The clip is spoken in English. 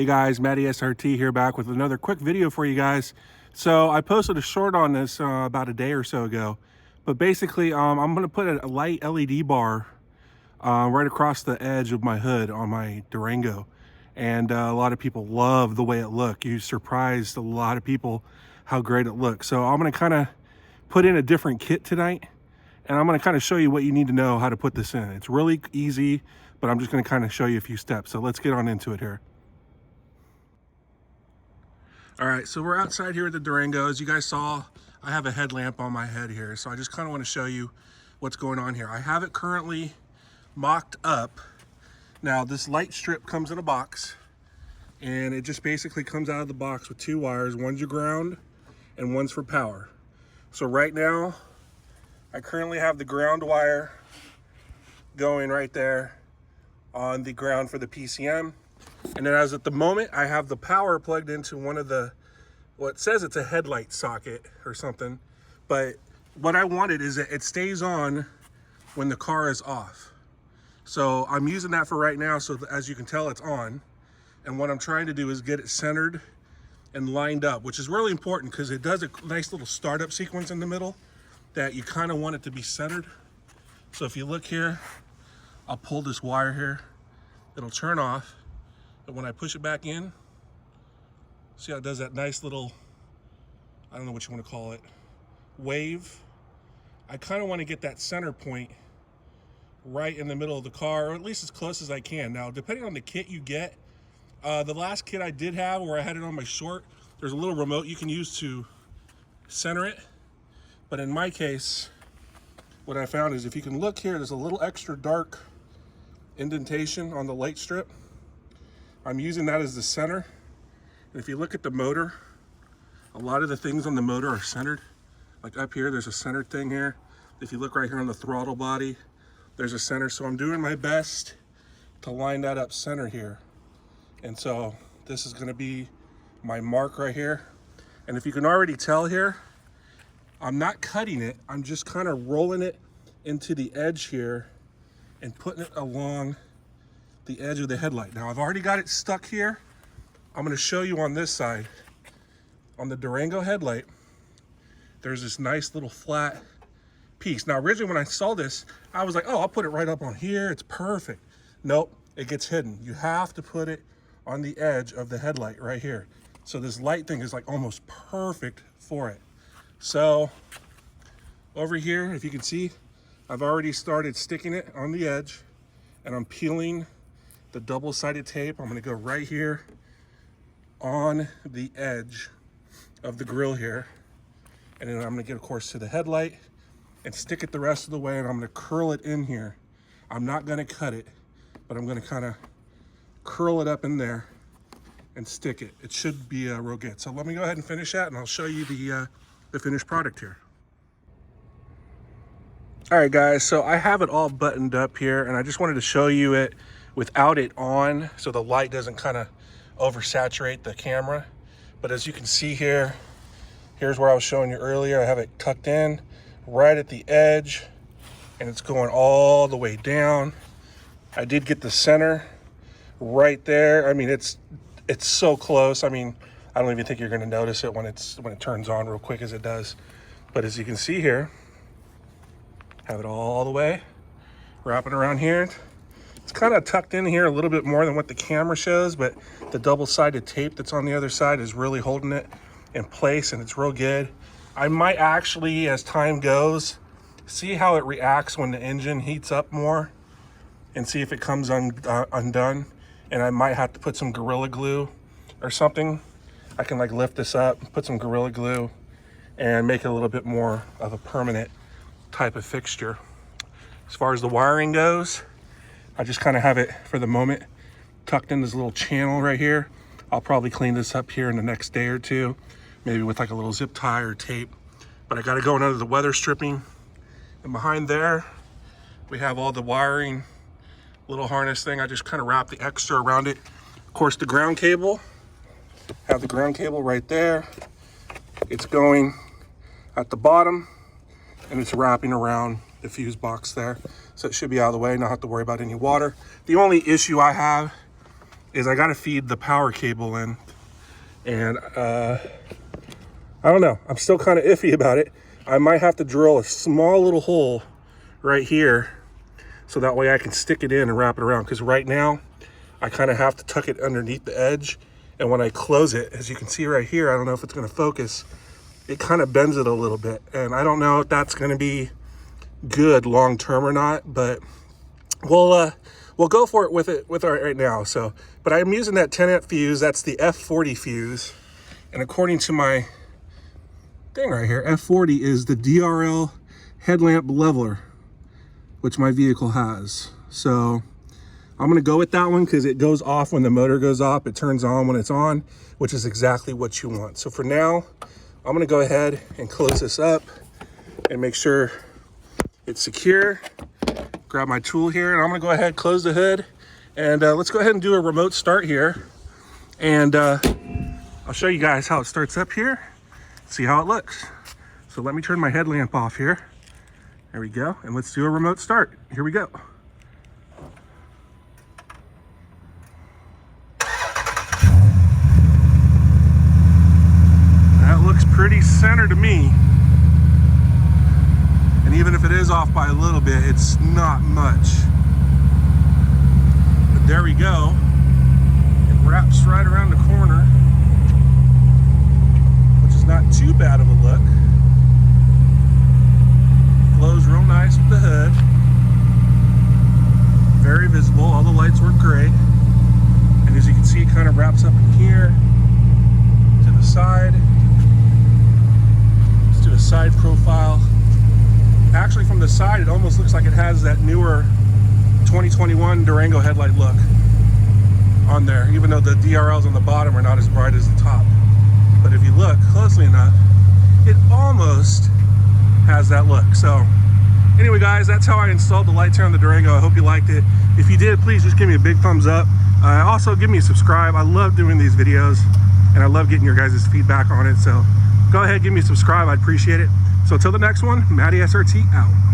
Hey guys, Matty SRT here, back with another quick video for you guys. So I posted a short on this about a day or so ago, but basically I'm going to put a light LED bar right across the edge of my hood on my Durango, and a lot of people love the way it looks. You surprised a lot of people how great it looks. So I'm going to kind of put in a different kit tonight, and I'm going to kind of show you what you need to know how to put this in. It's really easy, but I'm just going to kind of show you a few steps. So let's get on into it here. All right, so we're outside here at the Durango. As you guys saw, I have a headlamp on my head here, so I just kind of want to show you what's going on here. I have it currently mocked up. Now, this light strip comes in a box, and it just basically comes out of the box with two wires. One's your ground, and one's for power. So right now, I currently have the ground wire going right there on the ground for the PCM. And then as at the moment, I have the power plugged into one of the, well, it says it's a headlight socket or something, but what I wanted is that it stays on when the car is off. So I'm using that for right now, so as you can tell, it's on. And what I'm trying to do is get it centered and lined up, which is really important because it does a nice little startup sequence in the middle that you kind of want it to be centered. So if you look here, I'll pull this wire here, it'll turn off. But when I push it back in, see how it does that nice little, I don't know what you want to call it, wave. I kind of want to get that center point right in the middle of the car, or at least as close as I can. Now, depending on the kit you get, the last kit I did have where I had it on my short, there's a little remote you can use to center it. But in my case, what I found is if you can look here, there's a little extra dark indentation on the light strip. I'm using that as the center. And if you look at the motor, a lot of the things on the motor are centered. Like up here, there's a centered thing here. If you look right here on the throttle body, there's a center. So I'm doing my best to line that up center here. And so this is gonna be my mark right here. And if you can already tell here, I'm not cutting it. I'm just kind of rolling it into the edge here and putting it along the edge of the headlight. Now I've already got it stuck here. I'm going to show you on this side. On the Durango headlight, there's this nice little flat piece. Now originally when I saw this, I was like, oh, I'll put it right up on here. It's perfect. Nope, it gets hidden. You have to put it on the edge of the headlight right here. So this light thing is like almost perfect for it. So over here, if you can see, I've already started sticking it on the edge, and I'm peeling the double-sided tape. I'm gonna go right here on the edge of the grill here. And then I'm gonna get, of course, to the headlight and stick it the rest of the way, and I'm gonna curl it in here. I'm not gonna cut it, but I'm gonna kind of curl it up in there and stick it. It should be real good. So let me go ahead and finish that, and I'll show you the finished product here. All right, guys, so I have it all buttoned up here, and I just wanted to show you it without it on so the light doesn't kind of oversaturate the camera. But as you can see here, here's where I was showing you earlier. I have it tucked in right at the edge, and it's going all the way down. I did get the center right there. I mean, it's so close. I mean, I don't even think you're going to notice it when it turns on real quick as it does. But as you can see here, have it all the way wrapping around here. It's kind of tucked in here a little bit more than what the camera shows, but the double-sided tape that's on the other side is really holding it in place, and it's real good. I might actually, as time goes, see how it reacts when the engine heats up more and see if it comes undone. And I might have to put some Gorilla Glue or something. I can like lift this up, put some Gorilla Glue, and make it a little bit more of a permanent type of fixture. As far as the wiring goes, I just kind of have it for the moment tucked in this little channel right here. I'll probably clean this up here in the next day or two, maybe with like a little zip tie or tape. But I got it going under the weather stripping. And behind there, we have all the wiring, little harness thing. I just kind of wrap the extra around it. Of course, the ground cable, have the ground cable right there. It's going at the bottom, and it's wrapping around the fuse box there. So it should be out of the way, not have to worry about any water. The only issue I have is I got to feed the power cable in. And I don't know. I'm still kind of iffy about it. I might have to drill a small little hole right here so that way I can stick it in and wrap it around. Because right now, I kind of have to tuck it underneath the edge. And when I close it, as you can see right here, I don't know if it's going to focus, it kind of bends it a little bit. And I don't know if that's going to be good long term or not, but we'll go for it with it right now. So, but I'm using that 10 amp fuse. That's the F40 fuse. And according to my thing right here, F40 is the DRL headlamp leveler, which my vehicle has. So I'm gonna go with that one because it goes off when the motor goes off. It turns on when it's on, which is exactly what you want. So for now, I'm gonna go ahead and close this up and make sure it's secure. Grab my tool here, and I'm gonna go ahead, close the hood, and let's go ahead and do a remote start here. And I'll show you guys how it starts up here, see how it looks. So let me turn my headlamp off here. There we go, and let's do a remote start. Here we go. That looks pretty center to me. And even if it is off by a little bit, it's not much. But there we go. It wraps right around the corner, which is not too bad of a look. Flows real nice with the hood. Very visible, all the lights work great. And as you can see, it kind of wraps up in here to the side. Let's do a side profile. Actually, from the side, it almost looks like it has that newer 2021 Durango headlight look on there, even though the DRLs on the bottom are not as bright as the top. But if you look closely enough, it almost has that look. So anyway, guys, that's how I installed the lights here on the Durango. I hope you liked it. If you did, please just give me a big thumbs up. Also, give me a subscribe. I love doing these videos, and I love getting your guys' feedback on it. So go ahead, give me a subscribe. I'd appreciate it. So until the next one, Matty SRT out.